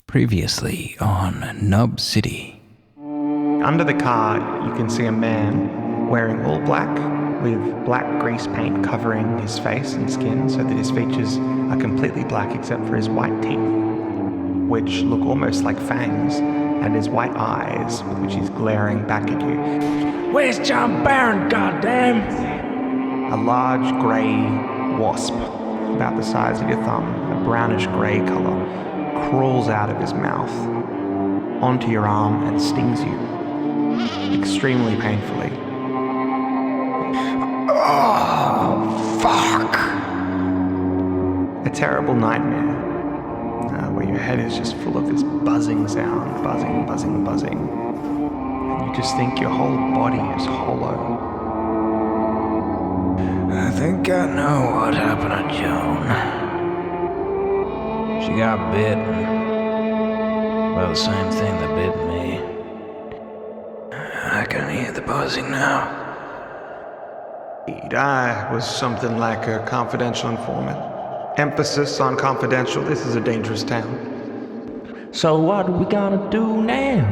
Previously on Nub City. Under the car, you can see a man wearing all black with black grease paint covering his face and skin so that his features are completely black except for his white teeth, which look almost like fangs, and his white eyes, with which he's glaring back at you. Where's John Barron, goddamn? A large grey wasp, about the size of your thumb, a brownish grey colour, crawls out of his mouth onto your arm and stings you extremely painfully. Oh, fuck. A terrible nightmare where your head is just full of this buzzing sound, buzzing, buzzing, buzzing. And you just think your whole body is hollow. I think I know what happened to Joan. She got bitten. Well, the same thing that bit me. I can hear the buzzing now. I was something like a confidential informant. Emphasis on confidential. This is a dangerous town. So what are we gonna do now?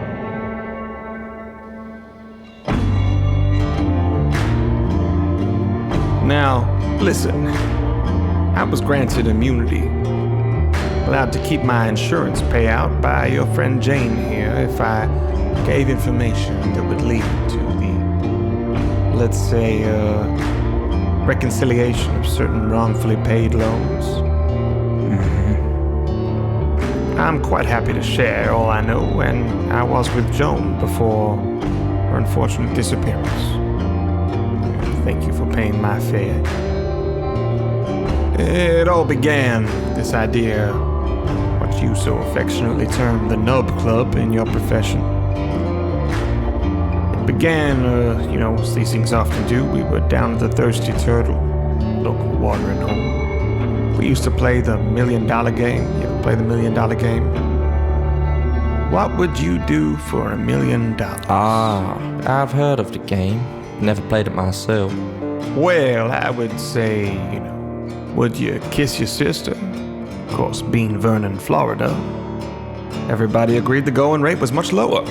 Now, listen. I was granted immunity, allowed to keep my insurance payout by your friend Jane here if I gave information that would lead to the, let's say, reconciliation of certain wrongfully paid loans. I'm quite happy to share all I know, and I was with Joan before her unfortunate disappearance. Thank you for paying my fare. It all began, this idea, what you so affectionately term the Nub Club in your profession. It began, as these things often do. We were down at the Thirsty Turtle, local watering hole. We used to play the $1 Million game. You ever play the $1 Million game? What would you do for $1 million? I've heard of the game. Never played it myself. Well, I would say, would you kiss your sister? Of course, being Vernon, Florida, everybody agreed the going rate was much lower.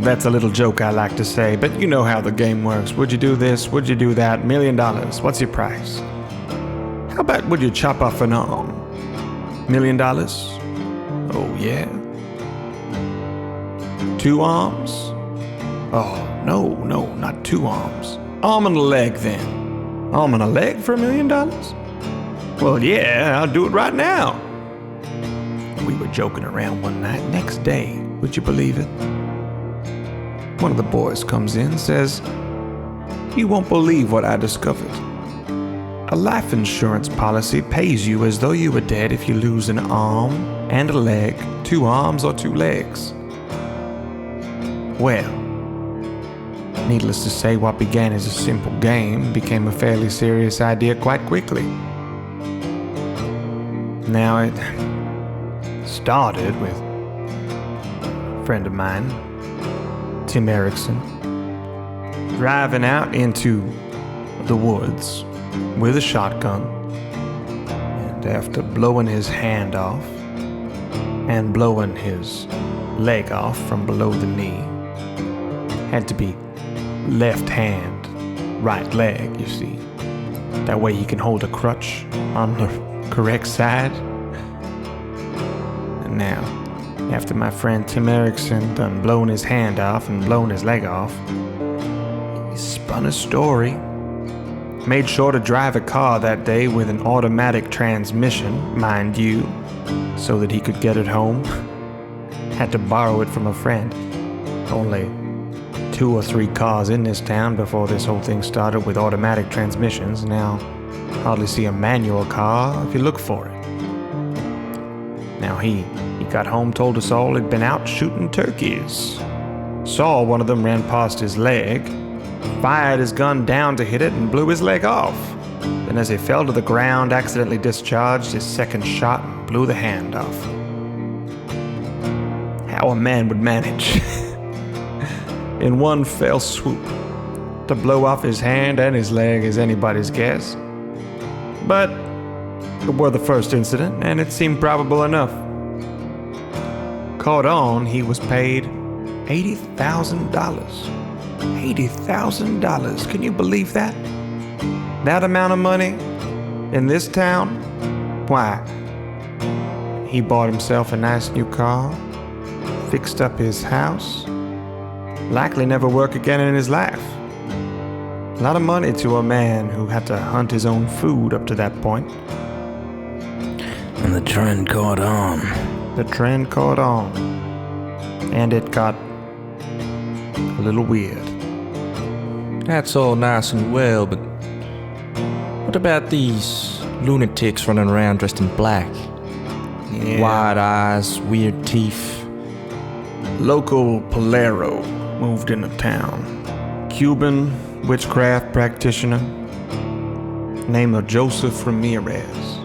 That's a little joke I like to say, but you know how the game works. Would you do this? Would you do that? $1 million. What's your price? How about would you chop off an arm? $1 million? Oh, yeah. 2 arms? Oh, no, not 2 arms. Arm and a leg, then. Arm and a leg for $1 million? Well, yeah, I'll do it right now. We were joking around one night. Next day, would you believe it? One of the boys comes in and says, "You won't believe what I discovered. A life insurance policy pays you as though you were dead if you lose an arm and a leg, 2 arms or 2 legs." Well, needless to say, what began as a simple game became a fairly serious idea quite quickly. Now, it started with a friend of mine, Tim Erickson, driving out into the woods with a shotgun, and after blowing his hand off and blowing his leg off from below the knee, had to be left hand, right leg, you see. That way he can hold a crutch on the correct side. And now, after my friend Tim Erickson done blown his hand off and blown his leg off, he spun a story. Made sure to drive a car that day with an automatic transmission, mind you, so that he could get it home. Had to borrow it from a friend. Only 2 or 3 cars in this town before this whole thing started with automatic transmissions. Now, hardly see a manual car if you look for it. Now he got home, told us all he'd been out shooting turkeys. Saw one of them ran past his leg, fired his gun down to hit it and blew his leg off. Then as he fell to the ground, accidentally discharged his second shot and blew the hand off. How a man would manage in one fell swoop to blow off his hand and his leg is anybody's guess. But it were the first incident, and it seemed probable enough. caught on, he was paid $80,000. $80,000. Can you believe that? That amount of money in this town? Why? He bought himself a nice new car, fixed up his house, likely never work again in his life. A lot of money to a man who had to hunt his own food up to that point. And the trend caught on. The trend caught on. And it got a little weird. That's all nice and well, but what about these lunatics running around dressed in black? Yeah. Wide eyes, weird teeth. Local Polero moved into town. Cuban witchcraft practitioner named Joseph Ramirez.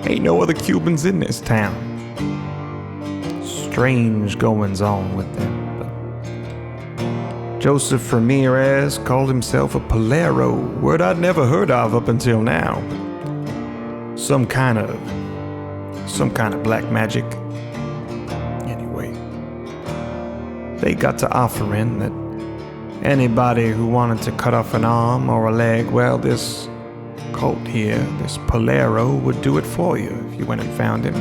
Ain't no other Cubans in this town. Strange goings on with them. But Joseph Ramirez called himself a Polero, word I'd never heard of up until now. Some kind of black magic. Anyway, they got to offering that anybody who wanted to cut off an arm or a leg, well, this cult here, this Polero, would do it for you if you went and found him.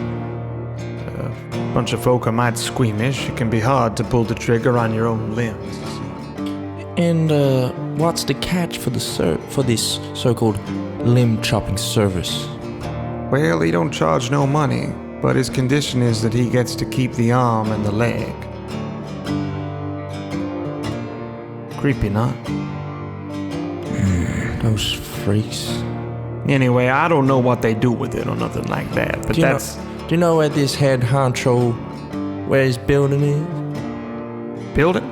A bunch of folk are mighty squeamish. It can be hard to pull the trigger on your own limbs. And what's the catch for this so-called limb chopping service? Well, he don't charge no money, but his condition is that he gets to keep the arm and the leg. Creepy, not? Those freaks. Anyway, I don't know what they do with it or nothing like that, but Do you know where this head honcho, where his building is? Building?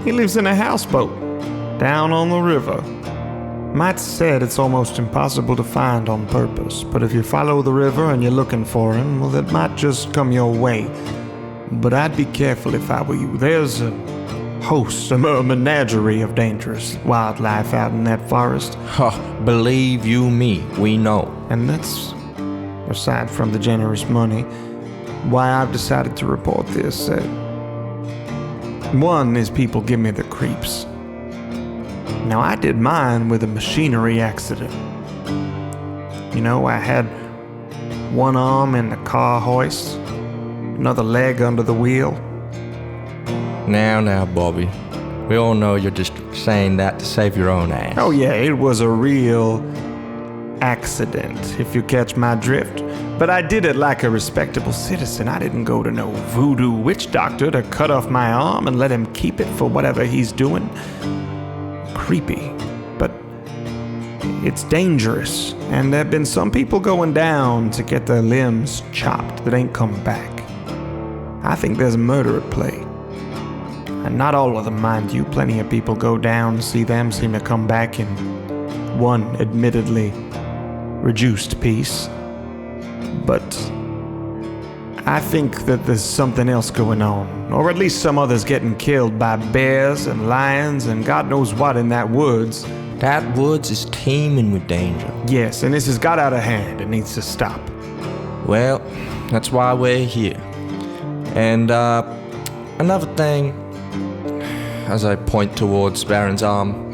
He lives in a houseboat, down on the river. Matt said it's almost impossible to find on purpose, but if you follow the river and you're looking for him, well, it might just come your way. But I'd be careful if I were you. There's a host, a menagerie of dangerous wildlife out in that forest. Believe you me, we know. And that's, aside from the generous money, why I've decided to report this. One is people give me the creeps. Now, I did mine with a machinery accident. You know, I had one arm in the car hoist, another leg under the wheel. Now, Bobby. We all know you're just saying that to save your own ass. Oh yeah, it was a real accident, if you catch my drift. But I did it like a respectable citizen. I didn't go to no voodoo witch doctor to cut off my arm and let him keep it for whatever he's doing. Creepy, but it's dangerous, and there have been some people going down to get their limbs chopped that ain't come back. I think there's a murder at play. And not all of them, mind you. Plenty of people go down, see them, seem to come back in one admittedly reduced piece. But I think that there's something else going on, or at least some others getting killed by bears and lions and God knows what in that woods. That woods is teeming with danger. Yes, and this has got out of hand. It needs to stop. Well, that's why we're here. And another thing, as I point towards Baron's arm,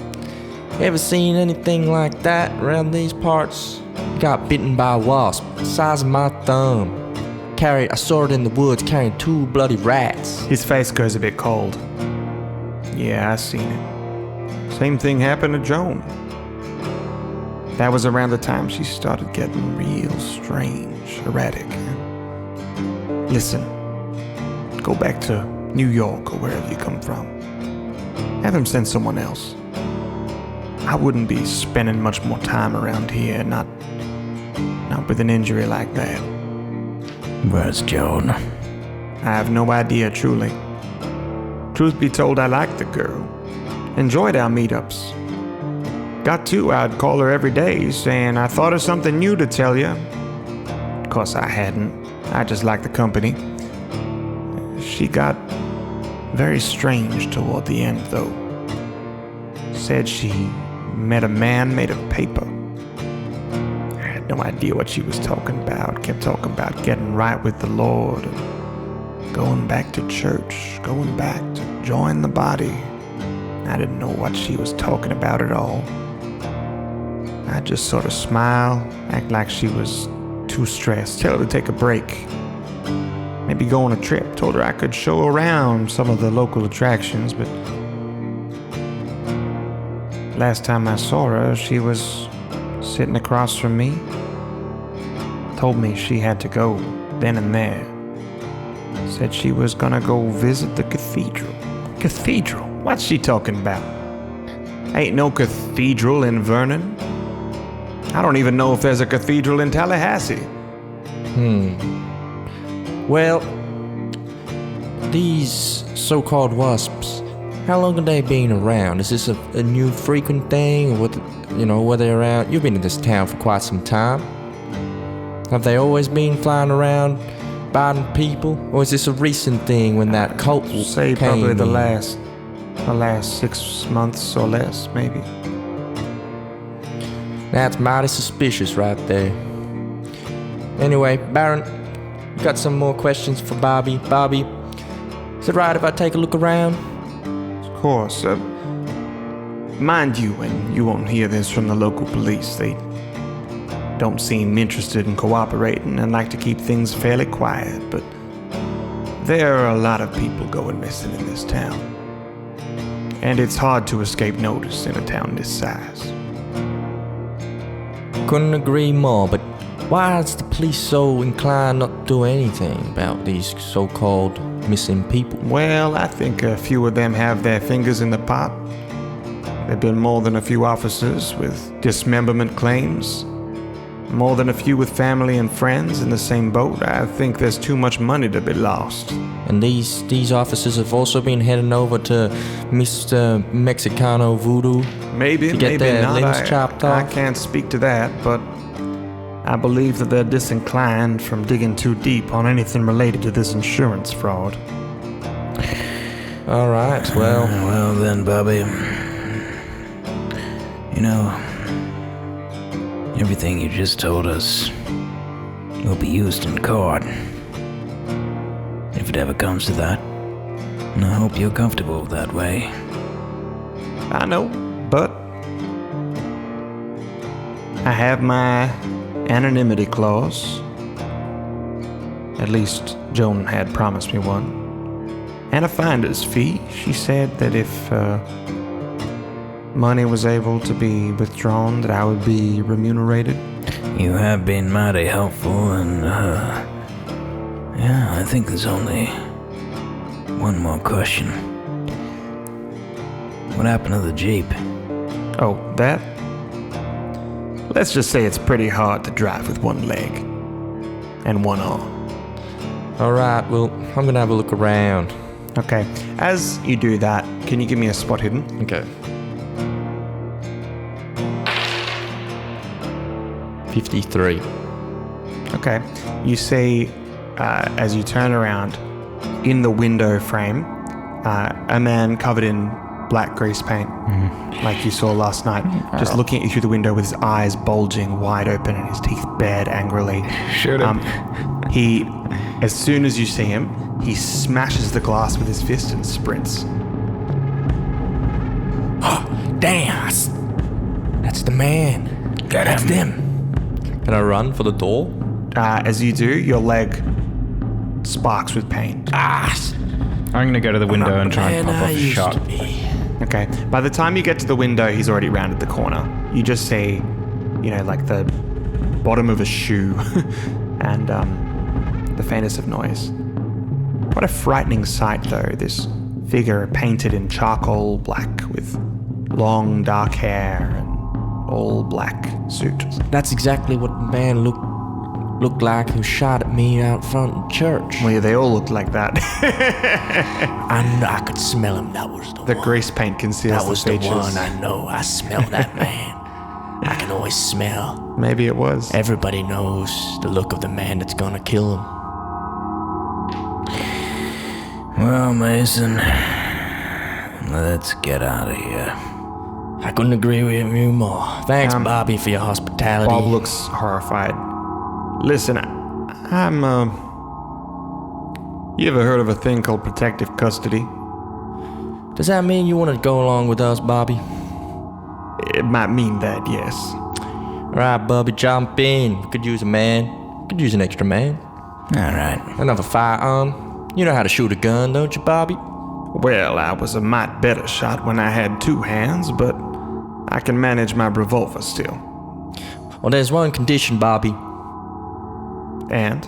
you ever seen anything like that around these parts? Got bitten by a wasp, the size of my thumb. I saw it in the woods carrying 2 bloody rats. His face goes a bit cold. Yeah, I seen it. Same thing happened to Joan. That was around the time she started getting real strange, erratic. Listen, go back to New York or wherever you come from. Have him send someone else. I wouldn't be spending much more time around here, not with an injury like that. Where's Joan? I have no idea, truly. Truth be told, I liked the girl. Enjoyed our meetups. Got to, I'd call her every day, saying I thought of something new to tell you. Of course I hadn't. I just liked the company. She got very strange toward the end, though. Said she met a man made of paper. I had no idea what she was talking about. Kept talking about getting right with the Lord. going back to church, going back to join the body. I didn't know what she was talking about at all. I just sort of smile, act like she was too stressed, tell her to take a break. Maybe go on a trip. Told her I could show her around some of the local attractions, but last time I saw her, she was sitting across from me. Told me she had to go then and there. Said she was gonna go visit the cathedral. Cathedral? What's she talking about? Ain't no cathedral in Vernon. I don't even know if there's a cathedral in Tallahassee. Well, these so-called wasps, how long have they been around? Is this a new frequent thing? Or were they around? You've been in this town for quite some time. Have they always been flying around, biting people? Or is this a recent thing when that cult Say came probably the in? last 6 months or less, maybe. That's mighty suspicious right there. Anyway, Baron, you got some more questions for Bobby. Bobby, is it right if I take a look around? Of course. Mind you, and you won't hear this from the local police, they don't seem interested in cooperating and like to keep things fairly quiet, but there are a lot of people going missing in this town. And it's hard to escape notice in a town this size. Couldn't agree more, but why is the police so inclined not to do anything about these so-called missing people? Well, I think a few of them have their fingers in the pot. There've been more than a few officers with dismemberment claims. More than a few with family and friends in the same boat. I think there's too much money to be lost. And these officers have also been heading over to Mr. Mexicano Voodoo Maybe, to get maybe their not. limbs chopped off. I can't speak to that, but I believe that they're disinclined from digging too deep on anything related to this insurance fraud. All right, well... Well then, Bobby. You know, everything you just told us will be used in court. If it ever comes to that. And I hope you're comfortable that way. I know, but I have my anonymity clause. At least Joan had promised me one. And a finder's fee. She said that if money was able to be withdrawn, that I would be remunerated. You have been mighty helpful, and yeah, I think there's only one more question. What happened to the Jeep? Oh, that? Let's just say it's pretty hard to drive with one leg and one arm. All right, well, I'm gonna have a look around. Okay, as you do that, can you give me a spot hidden? Okay. 53. Okay, you see, as you turn around, in the window frame, a man covered in black grease paint, like you saw last night, just looking at you through the window with his eyes bulging wide open and his teeth bared angrily. Shoot him. He, as soon as you see him, he smashes the glass with his fist and sprints. Damn! That's the man. That's them. Can I run for the door? As you do, your leg sparks with pain. I'm gonna go to the window and try and pop off a shot. Okay, by the time you get to the window, he's already rounded the corner. You just see, like the bottom of a shoe and the faintest of noise. What a frightening sight, though, this figure painted in charcoal black with long dark hair and all black suit. That's exactly what the man looked like who shot at me out front of church. Well, yeah, they all look like that. I could smell him. That was the The one. grease paint conceals That was the the features. one. I know. I smell that man. I can always smell. Maybe it was. Everybody knows the look of the man that's gonna kill him. Well, Mason, let's get out of here. I couldn't agree with you more. Thanks, Um, Bobby, for your hospitality. Bob looks horrified. Listen, You ever heard of a thing called protective custody? Does that mean you want to go along with us, Bobby? It might mean that, yes. Alright, Bobby, jump in. We could use a man. We could use an extra man. Alright. Another firearm. You know how to shoot a gun, don't you, Bobby? Well, I was a mite better shot when I had 2 hands, but I can manage my revolver still. Well, there's one condition, Bobby. And?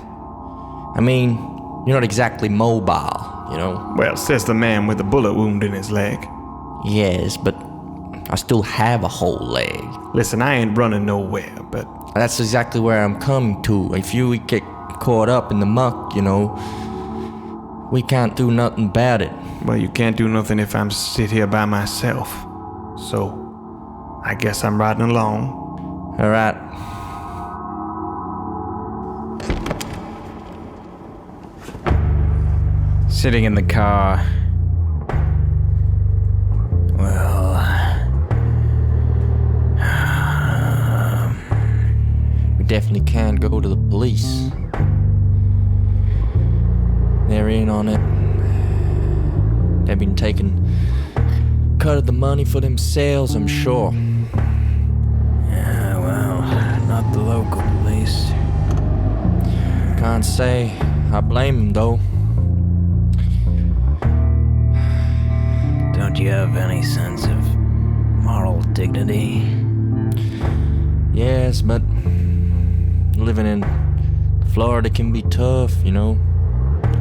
I mean, you're not exactly mobile, you know? Well, says the man with a bullet wound in his leg. Yes, but I still have a whole leg. Listen, I ain't running nowhere, but That's exactly where I'm coming to. If you get caught up in the muck, you know, we can't do nothing about it. well, you can't do nothing if I'm sit here by myself. So, I guess I'm riding along. All right. Sitting in the car. Well, We definitely can go to the police. They're in on it. They've been taking cut of the money for themselves, I'm sure. yeah, well, not the local police. Can't say I blame them, though. Don't you have any sense of moral dignity? Yes, but living in Florida can be tough, you know.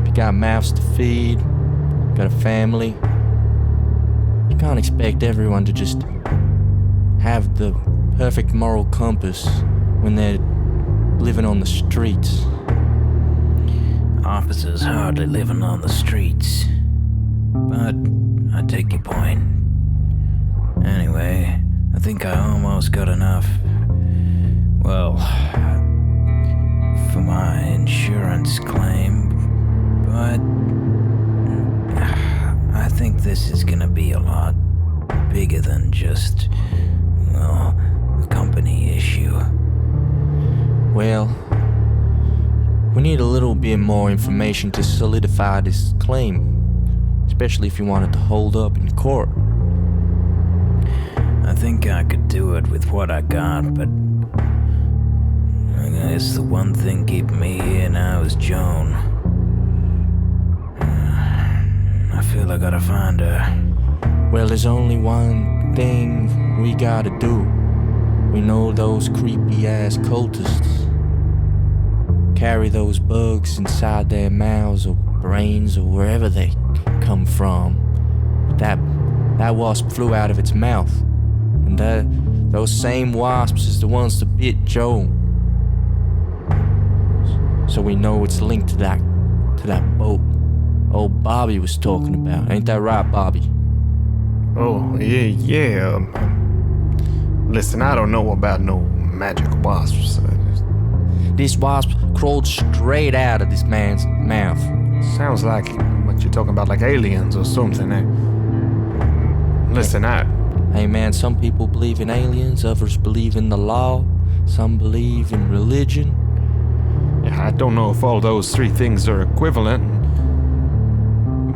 If you got mouths to feed, got a family, you can't expect everyone to just have the perfect moral compass when they're living on the streets. Officers hardly living on the streets. But I take your point. Anyway, I think I almost got enough. Well, for my insurance claim, but I think this is gonna be a lot bigger than just, well, a company issue. Well, we need a little bit more information to solidify this claim, especially if you want it to hold up in court. I think I could do it with what I got, but I guess the one thing keeping me here now is Joan. I feel I gotta find her. Well, there's only one thing we gotta do. We know those creepy ass cultists carry those bugs inside their mouths or brains or wherever they come from. That wasp flew out of its mouth, and those same wasps is the ones that bit Joe. So we know it's linked to that boat old Bobby was talking about. Ain't that right, Bobby? Oh, yeah. Listen, I don't know about no magic wasps. This wasp crawled straight out of this man's mouth. Sounds like what you're talking about, like aliens or something. Listen, Hey man, some people believe in aliens, others believe in the law, some believe in religion. I don't know if all those 3 things are equivalent,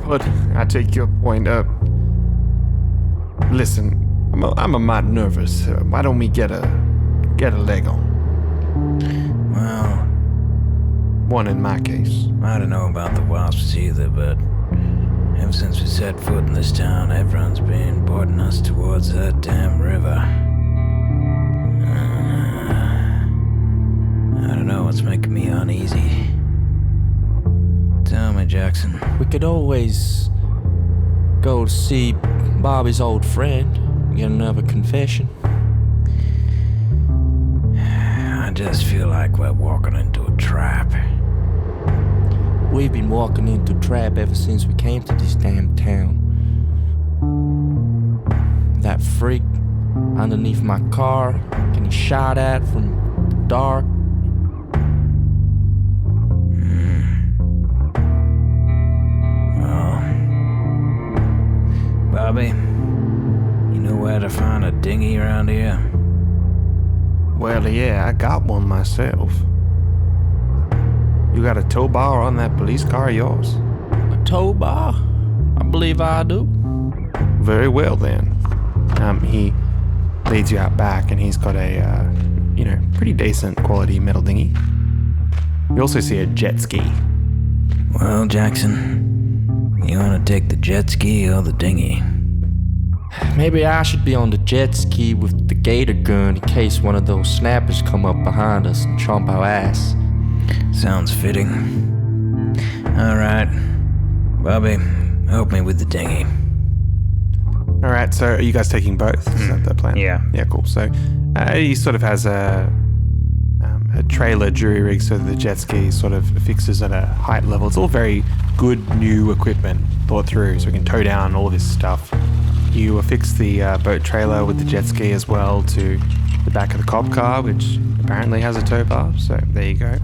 but I take your point up. Listen, I'm a mite nervous. Why don't we get a leg on? Well, One in my case. I don't know about the wasps either, but ever since we set foot in this town, everyone's been pointing us towards that damn river. I don't know what's making me uneasy. Tell me, Jackson. We could always go to see Bobby's old friend, get another confession. I just feel like we're walking into a trap. We've been walking into a trap ever since we came to this damn town. That freak underneath my car, getting shot at from the dark. Well, Bobby, you know where to find a dinghy around here? Well, yeah, I got one myself. You got a tow bar on that police car of yours? tow bar? I believe I do. Very well then. He leads you out back, and he's got a, pretty decent quality metal dinghy. You also see a jet ski. Well, Jackson, you want to take the jet ski or the dinghy? Maybe I should be on the jet ski with the gator gun in case one of those snappers come up behind us and chomp our ass. Sounds fitting. Alright. Bobby, help me with the dinghy. All right, so are you guys taking both? Is that the plan? Yeah. Yeah, cool. So he sort of has a trailer jury rig so that the jet ski sort of fixes at a height level. It's all very good new equipment thought through, so we can tow down all this stuff. You affix the boat trailer with the jet ski as well to the back of the cop car, which apparently has a tow bar, so there you go.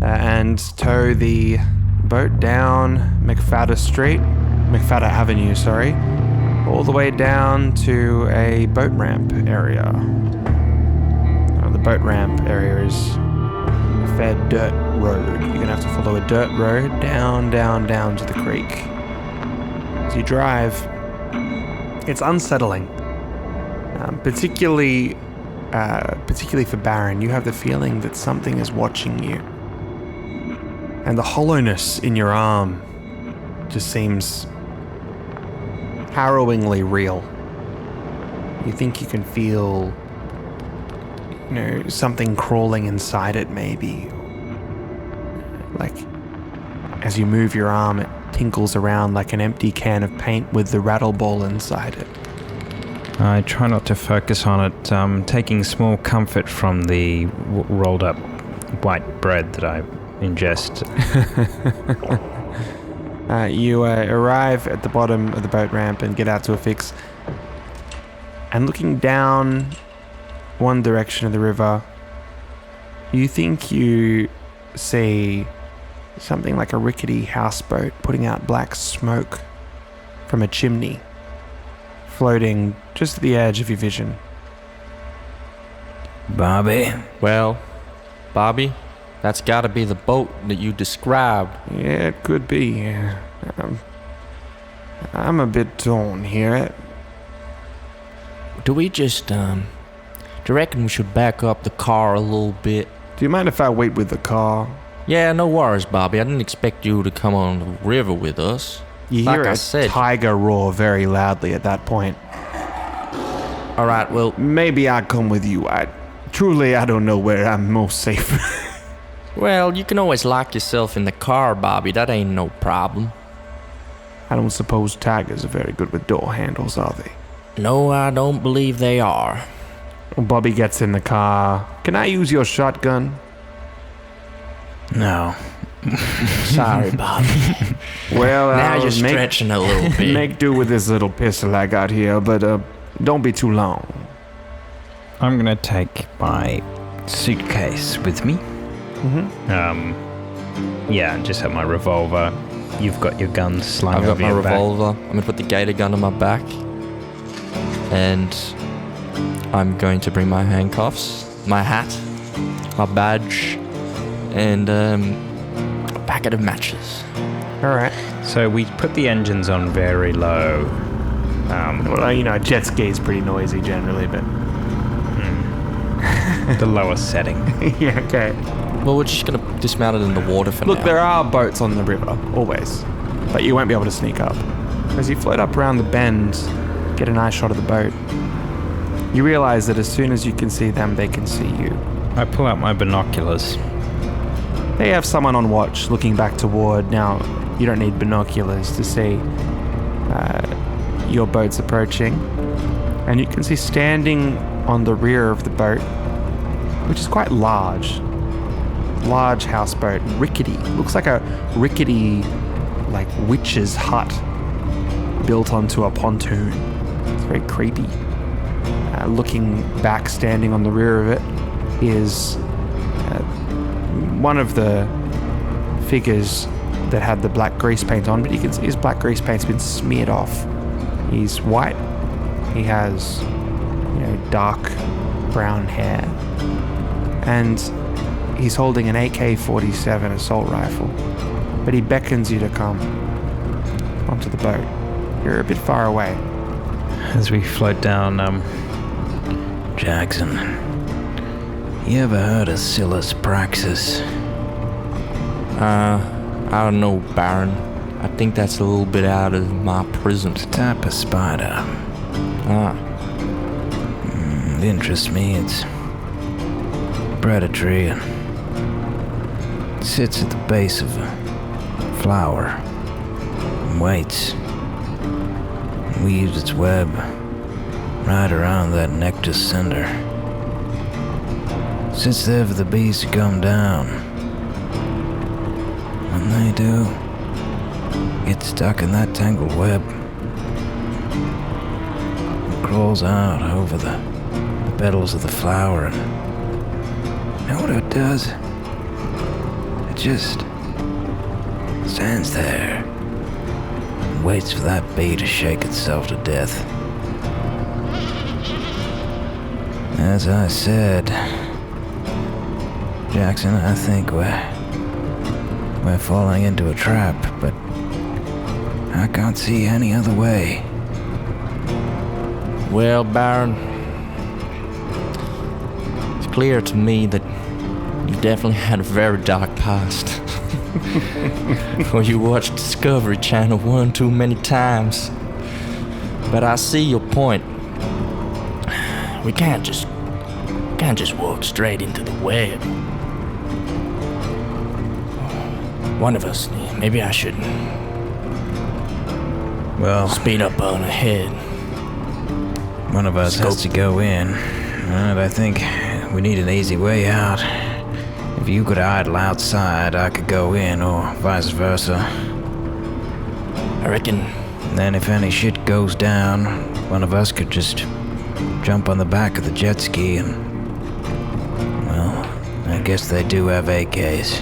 And tow the boat down McFadder Avenue, all the way down to a boat ramp area. The boat ramp area is a fair dirt road. You're gonna have to follow a dirt road down to the creek. As you drive, it's unsettling, particularly for Baron. You have the feeling that something is watching you, and the hollowness in your arm just seems harrowingly real. You think you can feel, something crawling inside it, maybe. Like, as you move your arm, it tinkles around like an empty can of paint with the rattle ball inside it. I try not to focus on it, taking small comfort from the rolled up white bread that I ingest. You arrive at the bottom of the boat ramp and get out to a fix. And looking down one direction of the river, you think you see something like a rickety houseboat putting out black smoke from a chimney, floating just at the edge of your vision. Bobby? Well, Bobby, that's gotta be the boat that you described. Yeah, it could be. Yeah. I'm a bit torn here. Do we just, do you reckon we should back up the car a little bit? Do you mind if I wait with the car? Yeah, no worries, Bobby. I didn't expect you to come on the river with us. You Like hear I a said. tiger roar very loudly at that point. All right, well, Maybe I come with you. I don't know where I'm most safe. well, you can always lock yourself in the car, Bobby. That ain't no problem. I don't suppose tigers are very good with door handles, are they? No, I don't believe they are. Well, Bobby gets in the car. Can I use your shotgun? No. Sorry, Bobby. Well, Now I'll you're stretching a little bit. make do with this little pistol I got here, but don't be too long. I'm gonna take my suitcase with me. Yeah, just have my revolver. You've got your guns slung I've got over my your back. revolver. I'm gonna put the gator gun on my back. And I'm going to bring my handcuffs, my hat, my badge, and a packet of matches. All right. So we put the engines on very low. Well, jet ski is pretty noisy generally, but The lowest setting. yeah, okay. Well, we're just gonna dismount it in the water for Look, now. there are boats on the river, always, but you won't be able to sneak up. As you float up around the bend, get a nice shot of the boat, you realize that as soon as you can see them, they can see you. I pull out my binoculars. They have someone on watch looking back toward. Now, you don't need binoculars to see your boat's approaching. And you can see standing on the rear of the boat, which is quite large houseboat, rickety. Looks like a rickety, like, witch's hut built onto a pontoon. It's very creepy. Looking back, standing on the rear of it, is one of the figures that had the black grease paint on, but you can see his black grease paint's been smeared off. He's white. He has, dark brown hair. And he's holding an AK-47 assault rifle. But he beckons you to come. onto the boat. You're a bit far away. As we float down, Jackson, you ever heard of Silas Praxis? I don't know, Baron. I think that's a little bit out of my prison. Type of spider. Ah, It interests me. It's predatory and sits at the base of a flower and waits. Weaves its web right around that nectar center. Sits there for the bees to come down. When they do, get stuck in that tangled web. It crawls out over the petals of the flower, and you know what it does? It just stands there and waits for that bee to shake itself to death. As I said, Jackson, I think we're falling into a trap, but I can't see any other way. well, Baron, it's clear to me that you definitely had a very dark past. Or you watched Discovery Channel one too many times. But I see your point. We can't just walk straight into the web. One of us, maybe I should Well, speed up on ahead. one of us has to go in, and I think we need an easy way out. If you could idle outside, I could go in, or vice versa. I reckon Then if any shit goes down, one of us could just jump on the back of the jet ski and... well, I guess they do have AKs.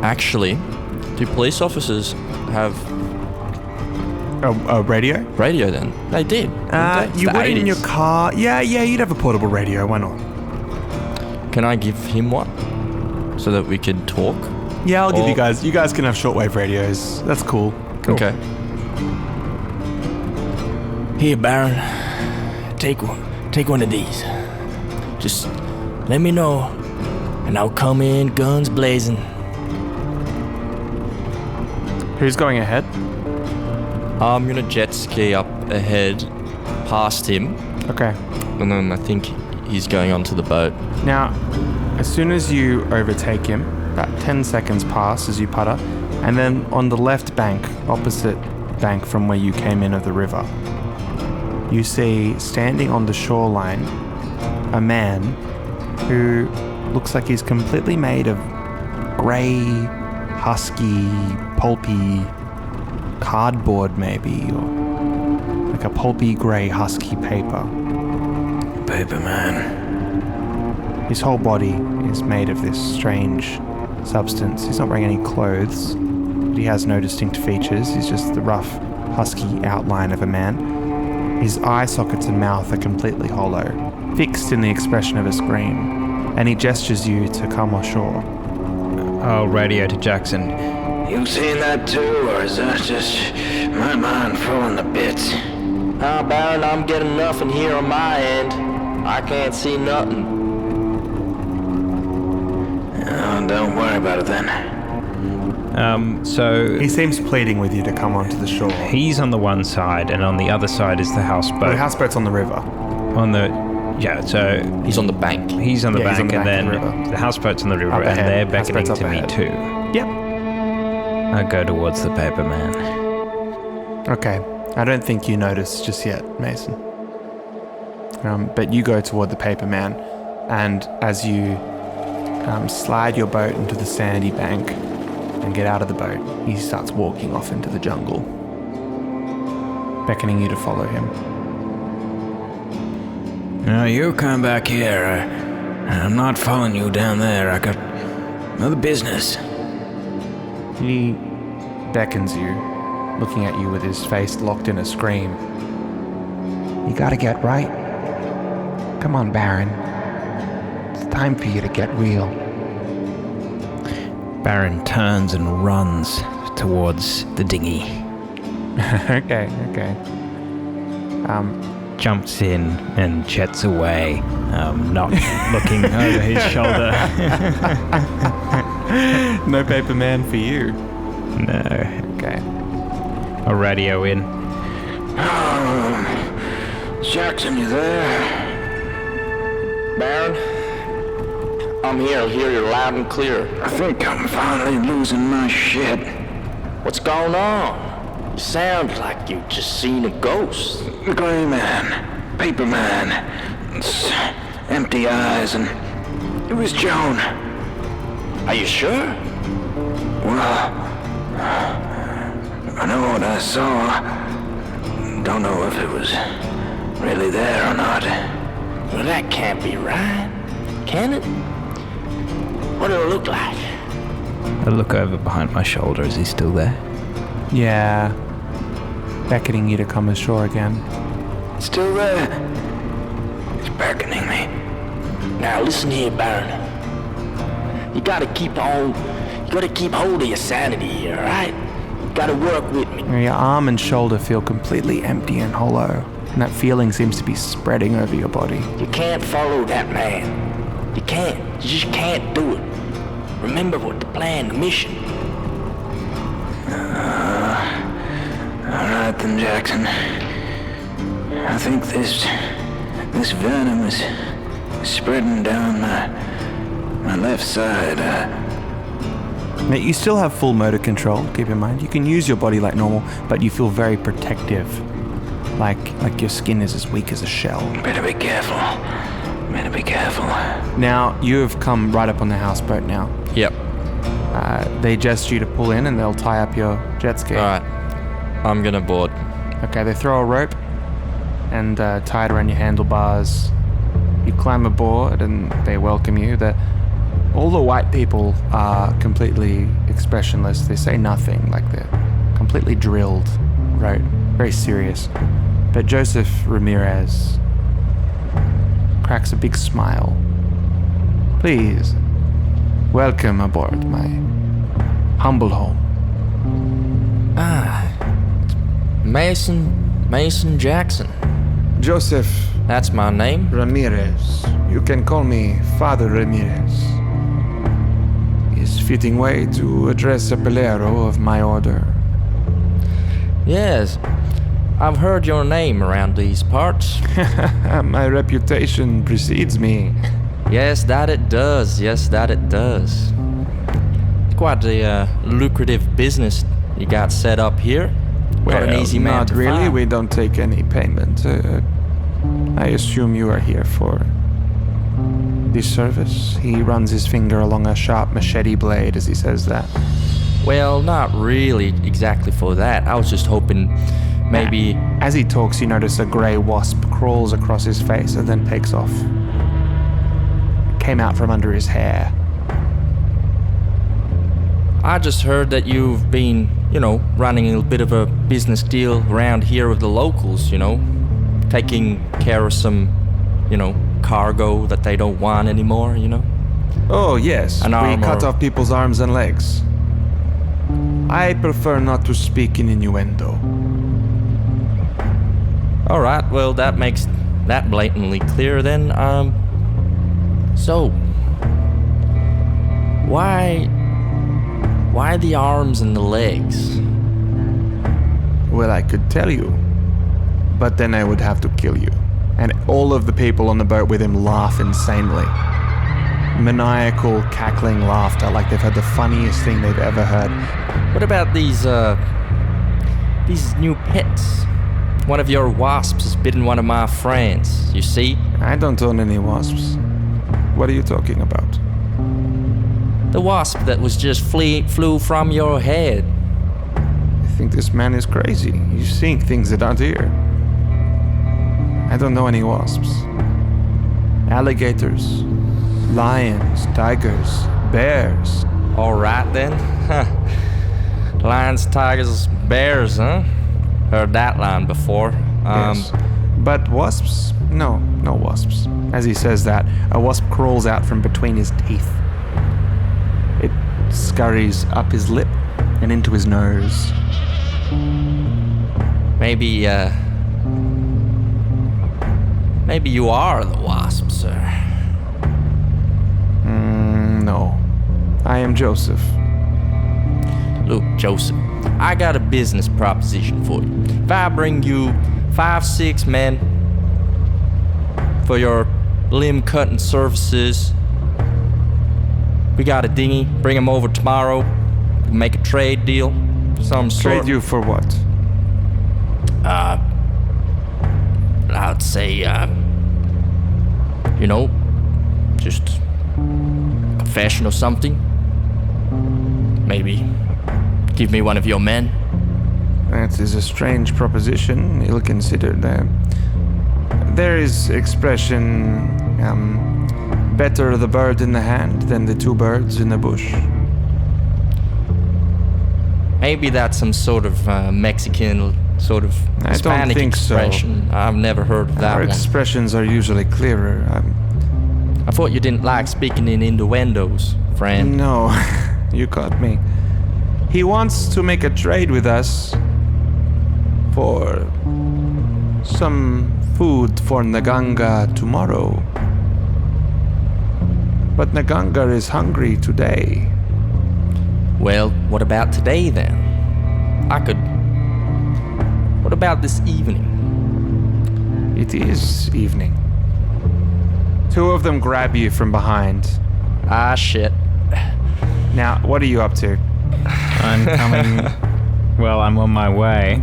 Actually, do police officers have A radio? radio then? They did. didn't they? It's You the would in your 80s. car. Yeah, you'd have a portable radio. Why not? Can I give him one? So that we can talk? Yeah, I'll give Or- you guys. You guys can have shortwave radios. That's cool. Okay. Here, Baron, take one of these. Just let me know, and I'll come in guns blazing. Who's going ahead? I'm gonna jet ski up ahead past him, Okay. and then I think he's going onto the boat. Now, as soon as you overtake him, about 10 seconds pass as you putter, and then on the left bank, opposite bank from where you came in of the river, you see standing on the shoreline a man who looks like he's completely made of grey, husky, pulpy cardboard maybe, or like a pulpy grey husky paper. Paper man. His whole body is made of this strange substance. He's not wearing any clothes, but he has no distinct features. He's just the rough, husky outline of a man. His eye sockets and mouth are completely hollow, fixed in the expression of a scream, and he gestures you to come ashore. I'll radio to Jackson. You seeing that too, or is that just my mind falling to bits? Baron, I'm getting nothing here on my end. I can't see nothing. Oh, don't worry about it then. So He seems pleading with you to come onto the shore. he's on the one side, and on the other side is the houseboat. The houseboat's on the river. On the so He's on the bank. he's on the Yeah, he's bank, on the and bank of then the river. the houseboat's on the river, Up and ahead. they're beckoning Houseboat's to up me ahead. too. Yep. I go towards the paper man. Okay. I don't think you notice just yet, Mason. But you go toward the paper man, and as you slide your boat into the sandy bank and get out of the boat, he starts walking off into the jungle, beckoning you to follow him. Now you come back here. I'm not following you down there. I got other business. He beckons you, looking at you with his face locked in a scream. You gotta get right. Come on, Baron. It's time for you to get real. Baron turns and runs towards the dinghy. Okay. Jumps in and jets away, not looking over his shoulder. No paper man for you. No. Okay. A radio in. Jackson, you there? Baron, I'm here. I hear you loud and clear. I think I'm finally losing my shit. What's going on? You sound like you just seen a ghost. The gray man, paper man, empty eyes, and it was Joan. Are you sure? Well, I know what I saw. Don't know if it was really there or not. Well, that can't be right, can it? What do it look like? I look over behind my shoulder. Is he still there? Yeah. Beckoning you to come ashore again. Still there. He's beckoning me. Now listen here, Baron. You gotta keep hold of your sanity here, alright? You gotta work with me. Your arm and shoulder feel completely empty and hollow, and that feeling seems to be spreading over your body. You can't follow that man. You can't. You just can't do it. Remember what the plan, the mission. Alright then, Jackson. I think this venom is spreading down my left side. Now, you still have full motor control, keep in mind. You can use your body like normal, but you feel very protective. Like your skin is as weak as a shell. Better be careful. Better be careful. Now, you have come right up on the houseboat now. Yep. They gesture you to pull in and they'll tie up your jet ski. Alright. I'm gonna board. Okay, they throw a rope and tie it around your handlebars. You climb aboard and they welcome you. All the white people are completely expressionless. They say nothing, like they're completely drilled, right? Very serious. But Joseph Ramirez cracks a big smile. Please, welcome aboard my humble home. Mason Jackson. Joseph That's my name. Ramirez. You can call me Father Ramirez. Is fitting way to address a bolero of my order. Yes. I've heard your name around these parts. My reputation precedes me. Yes, that it does. Yes, that it does. Quite a lucrative business you got set up here. Not an easy man not to really. find. We don't take any payment. I assume you are here for this service. He runs his finger along a sharp machete blade as he says that. Well, not really exactly for that. I was just hoping maybe... As he talks, you notice a grey wasp crawls across his face and then takes off. It came out from under his hair. I just heard that you've been, running a bit of a business deal around here with the locals, taking care of some, cargo that they don't want anymore, Oh, yes. An We arm cut or- off people's arms and legs. I prefer not to speak in innuendo. All right, well, that makes that blatantly clear then. So, why the arms and the legs? Well, I could tell you, but then I would have to kill you. And all of the people on the boat with him laugh insanely. Maniacal, cackling laughter, like they've heard the funniest thing they've ever heard. What about these new pets? One of your wasps has bitten one of my friends, you see? I don't own any wasps. What are you talking about? The wasp that was just flew from your head. I think this man is crazy. He's seeing things that aren't here. I don't know any wasps. Alligators, lions, tigers, bears. All right then. Lions, tigers, bears, huh? Heard that line before. Yes. But wasps? No wasps. As he says that, a wasp crawls out from between his teeth. It scurries up his lip and into his nose. Maybe you are the wasp, sir. No. I am Joseph. Look, Joseph, I got a business proposition for you. If I bring you 5-6 men for your limb cutting services, we got a dinghy, bring them over tomorrow, make a trade deal, some sort. Trade you for what? I'd say, just confession or something. Maybe give me one of your men. That is a strange proposition, ill-considered. There is expression, better the bird in the hand than the two birds in the bush. Maybe that's some sort of Mexican, sort of Hispanic I don't think expression. so. I've never heard of that Our one. expressions are usually clearer. I thought you didn't like speaking in innuendos, friend. No, you caught me. He wants to make a trade with us for some food for Naganga tomorrow. But Naganga is hungry today. Well, what about today then? What about this evening? It is evening. Two of them grab you from behind. Ah, shit. Now, what are you up to? I'm coming. Well, I'm on my way.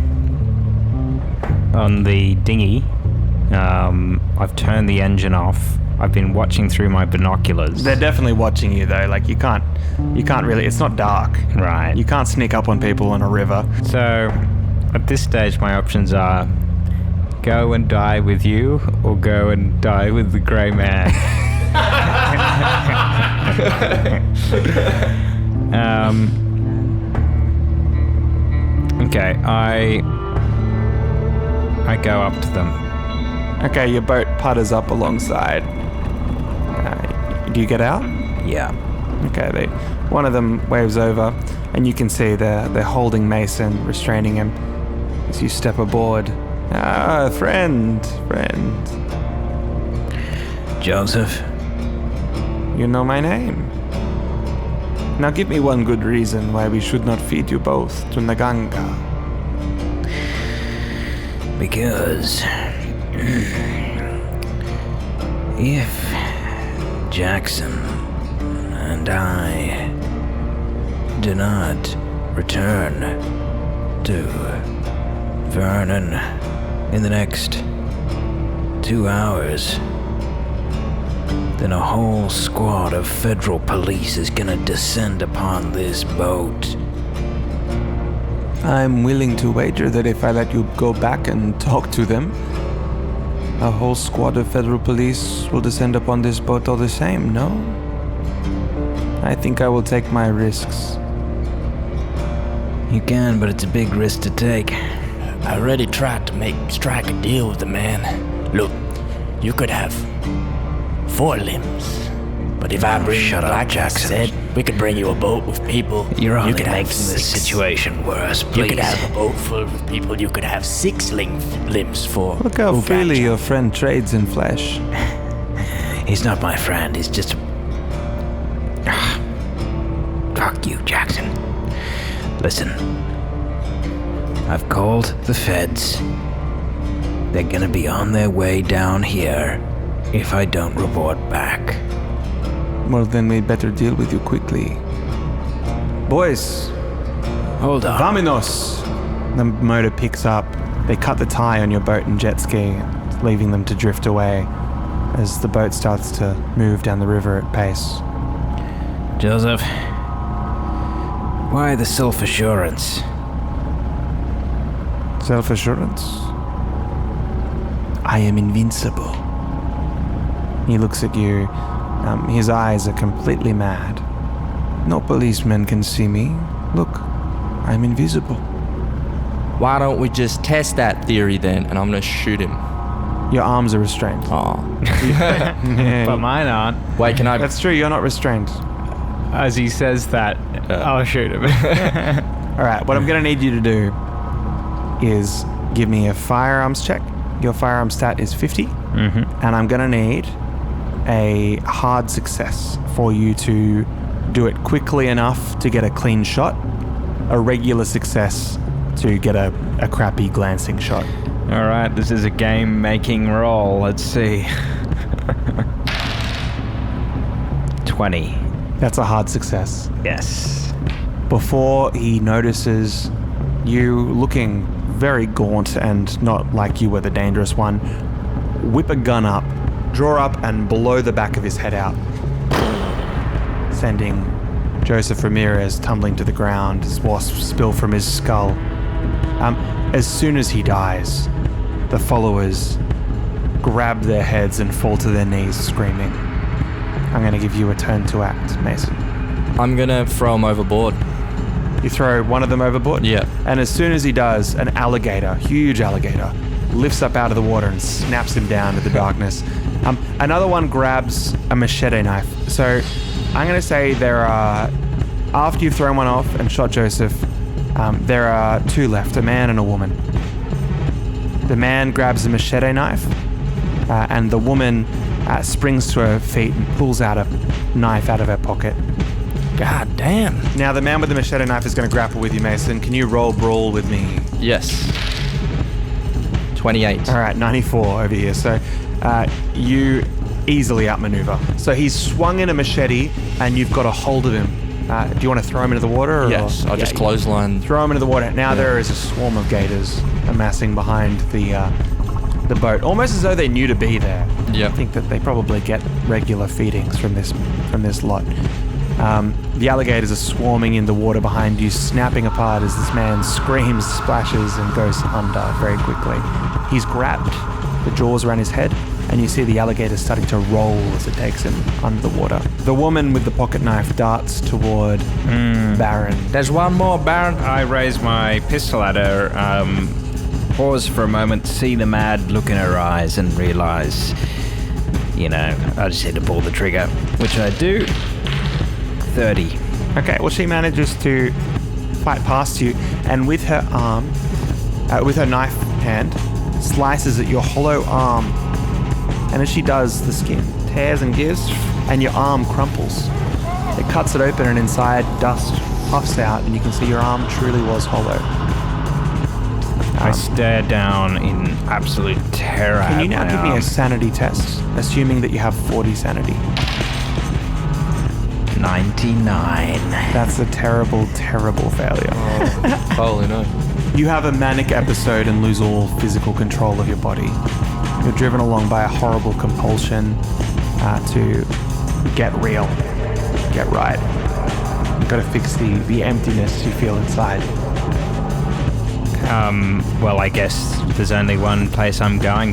On the dinghy. I've turned the engine off. I've been watching through my binoculars. They're definitely watching you though. Like you can't really. It's not dark. Right. You can't sneak up on people on a river. So, at this stage, my options are go and die with you, or go and die with the grey man. Okay, I go up to them. Okay, your boat putters up alongside. Do you get out? Yeah. Okay, one of them waves over, and you can see they're holding Mason, restraining him as you step aboard. Ah, friend. Joseph? You know my name. Now give me one good reason why we should not feed you both to Naganga. Because if Jackson and I do not return to Vernon in the next 2 hours, then a whole squad of federal police is gonna descend upon this boat. I'm willing to wager that if I let you go back and talk to them, a whole squad of federal police will descend upon this boat all the same, no? I think I will take my risks. You can, but it's a big risk to take. I already tried to strike a deal with the man. Look, you could have 4 limbs. But if I bring shut up, like Jackson. I said, we could bring you a boat with people. You're only could have making this 6. situation worse, please. You could have a boat full of people. You could have 6 limbs for. Look how who freely got you. your friend trades in flesh. He's not my friend, he's just a... Fuck you, Jackson. Listen. I've called the feds. They're gonna be on their way down here if I don't report back. Well, then we better deal with you quickly. Boys, Hold on. Vaminos! The motor picks up. They cut the tie on your boat and jet ski, leaving them to drift away as the boat starts to move down the river at pace. Joseph, why the self-assurance? Self-assurance? I am invincible. He looks at you. His eyes are completely mad. No policeman can see me. Look, I'm invisible. Why don't we just test that theory then, and I'm gonna shoot him. Your arms are restrained. Aw. But mine aren't. Wait, can I... That's true, you're not restrained. As he says that, I'll shoot him. Alright, what I'm gonna need you to do is give me a firearms check. Your firearms stat is 50. Mm-hmm. And I'm going to need a hard success for you to do it quickly enough to get a clean shot, a regular success to get a crappy glancing shot. All right, this is a game-making roll. Let's see. 20. That's a hard success. Yes. Before he notices you looking very gaunt and not like you were the dangerous one, whip a gun up, draw up and blow the back of his head out, sending Joseph Ramirez tumbling to the ground as wasps spill from his skull. As soon as he dies, the followers grab their heads and fall to their knees screaming. I'm going to give you a turn to act, Mason. I'm gonna throw him overboard. You throw one of them overboard? Yeah. And as soon as he does, an alligator, huge alligator, lifts up out of the water and snaps him down to the darkness. Another one grabs a machete knife. So I'm going to say there are, after you've thrown one off and shot Joseph, there are two left, a man and a woman. The man grabs a machete knife, and the woman springs to her feet and pulls out a knife out of her pocket. God damn. Now, the man with the machete knife is going to grapple with you, Mason. Can you roll brawl with me? Yes. 28. All right, 94 over here. So you easily outmaneuver. So he's swung in a machete, and you've got a hold of him. Do you want to throw him into the water? Or? Yes, I'll just clothesline. Throw him into the water. Now there is a swarm of gators amassing behind the boat, almost as though they knew to be there. Yeah. I think that they probably get regular feedings from this lot. The alligators are swarming in the water behind you, snapping apart as this man screams, splashes, and goes under very quickly. He's grabbed the jaws around his head, and you see the alligator starting to roll as it takes him under the water. The woman with the pocket knife darts toward Baron. There's one more, Baron. I raise my pistol at her, pause for a moment, see the mad look in her eyes, and realize, I just need to pull the trigger, which I do. 30. Okay, well, she manages to fight past you, and with her arm, with her knife hand, slices at your hollow arm. And as she does, the skin tears and gives, and your arm crumples. It cuts it open, and inside, dust puffs out, and you can see your arm truly was hollow. I stare down in absolute terror. Can you now give me a sanity test, assuming that you have 40 sanity? 99. That's a terrible, terrible failure. Holy no. You have a manic episode and lose all physical control of your body. You're driven along by a horrible compulsion to get real, get right. You've got to fix the emptiness you feel inside. Well, I guess there's only one place I'm going